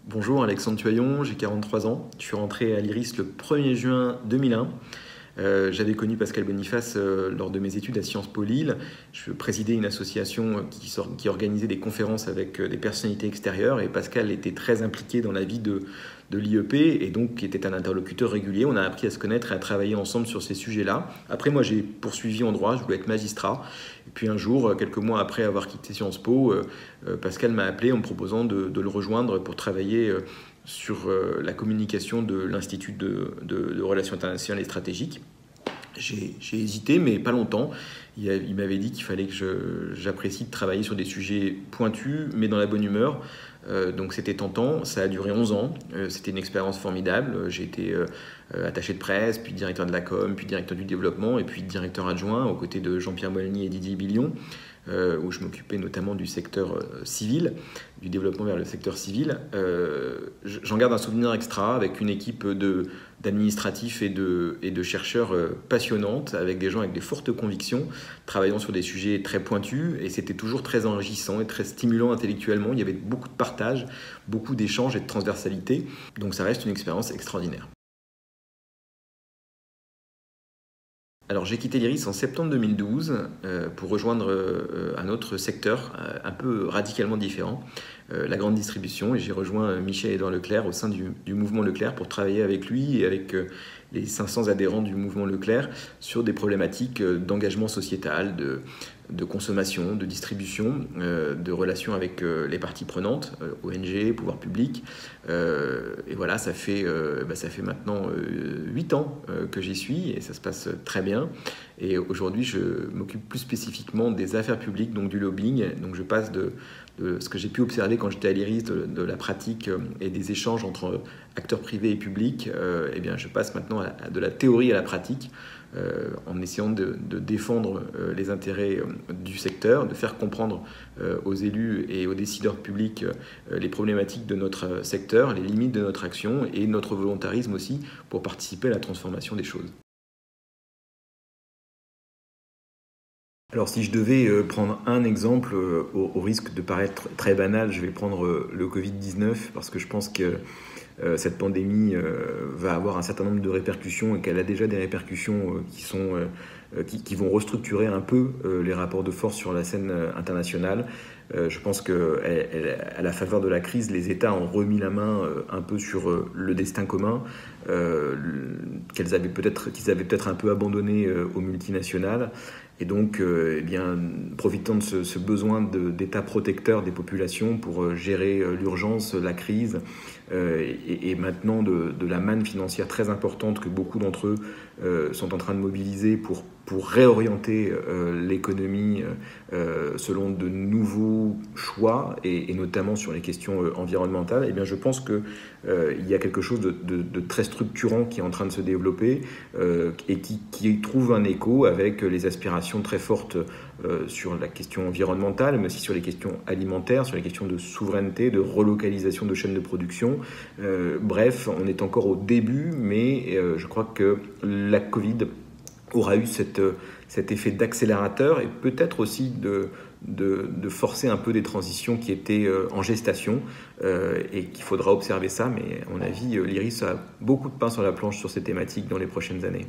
Bonjour, Alexandre Tuaillon, j'ai 43 ans. Je suis rentré à l'IRIS le 1er juin 2001. J'avais connu Pascal Boniface lors de mes études à Sciences Po Lille. Je présidais une association qui organisait des conférences avec des personnalités extérieures et Pascal était très impliqué dans la vie de l'IEP et donc était un interlocuteur régulier. On a appris à se connaître et à travailler ensemble sur ces sujets-là. Après, moi, j'ai poursuivi en droit, je voulais être magistrat. Et puis un jour, quelques mois après avoir quitté Sciences Po, Pascal m'a appelé en me proposant de le rejoindre pour travailler sur la communication de l'Institut de Relations internationales et stratégiques. J'ai hésité, mais pas longtemps. Il m'avait dit qu'il fallait que j'apprécie de travailler sur des sujets pointus, mais dans la bonne humeur. Donc c'était tentant, ça a duré 11 ans. C'était une expérience formidable. J'ai été attaché de presse, puis directeur de la com, puis directeur du développement, et puis directeur adjoint aux côtés de Jean-Pierre Molny et Didier Billion, où je m'occupais notamment du secteur civil, du développement vers le secteur civil. J'en garde un souvenir extra avec une équipe d'administratifs et de chercheurs passionnantes, avec des gens avec des fortes convictions, travaillant sur des sujets très pointus, et c'était toujours très enrichissant et très stimulant intellectuellement. Il y avait beaucoup de partage, beaucoup d'échanges et de transversalité, donc ça reste une expérience extraordinaire. Alors j'ai quitté l'IRIS en septembre 2012 pour rejoindre un autre secteur un peu radicalement différent, la grande distribution, et j'ai rejoint Michel-Édouard Leclerc au sein du mouvement Leclerc pour travailler avec lui et avec les 500 adhérents du mouvement Leclerc sur des problématiques d'engagement sociétal, de consommation, de distribution, de relations avec les parties prenantes, ONG, pouvoir public. Et voilà, ça fait maintenant 8 ans que j'y suis et ça se passe très bien. Et aujourd'hui, je m'occupe plus spécifiquement des affaires publiques, donc du lobbying. Donc je passe de ce que j'ai pu observer quand j'étais à l'IRIS, de la pratique et des échanges entre acteurs privés et publics, eh bien, je passe maintenant de la théorie à la pratique, en essayant de défendre les intérêts du secteur, de faire comprendre aux élus et aux décideurs publics les problématiques de notre secteur, les limites de notre action et notre volontarisme aussi pour participer à la transformation des choses. Alors si je devais prendre un exemple, au risque de paraître très banal, je vais prendre le Covid-19 parce que je pense que cette pandémie va avoir un certain nombre de répercussions et qu'elle a déjà des répercussions qui vont restructurer un peu les rapports de force sur la scène internationale. Je pense qu'à la faveur de la crise, les États ont remis la main un peu sur le destin commun qu'ils avaient peut-être un peu abandonné aux multinationales. Et donc, profitant de ce besoin d'État protecteur des populations pour gérer l'urgence, la crise, et maintenant de la manne financière très importante que beaucoup d'entre eux sont en train de mobiliser pour réorienter l'économie selon de nouveaux choix, et notamment sur les questions environnementales, eh bien, je pense qu'il y a quelque chose de très structurant qui est en train de se développer et qui trouve un écho avec les aspirations très fortes sur la question environnementale, mais aussi sur les questions alimentaires, sur les questions de souveraineté, de relocalisation de chaînes de production. Bref, on est encore au début, mais je crois que la Covid aura eu cet effet d'accélérateur et peut-être aussi de forcer un peu des transitions qui étaient en gestation et qu'il faudra observer ça. Mais à mon avis, l'IRIS a beaucoup de pain sur la planche sur ces thématiques dans les prochaines années.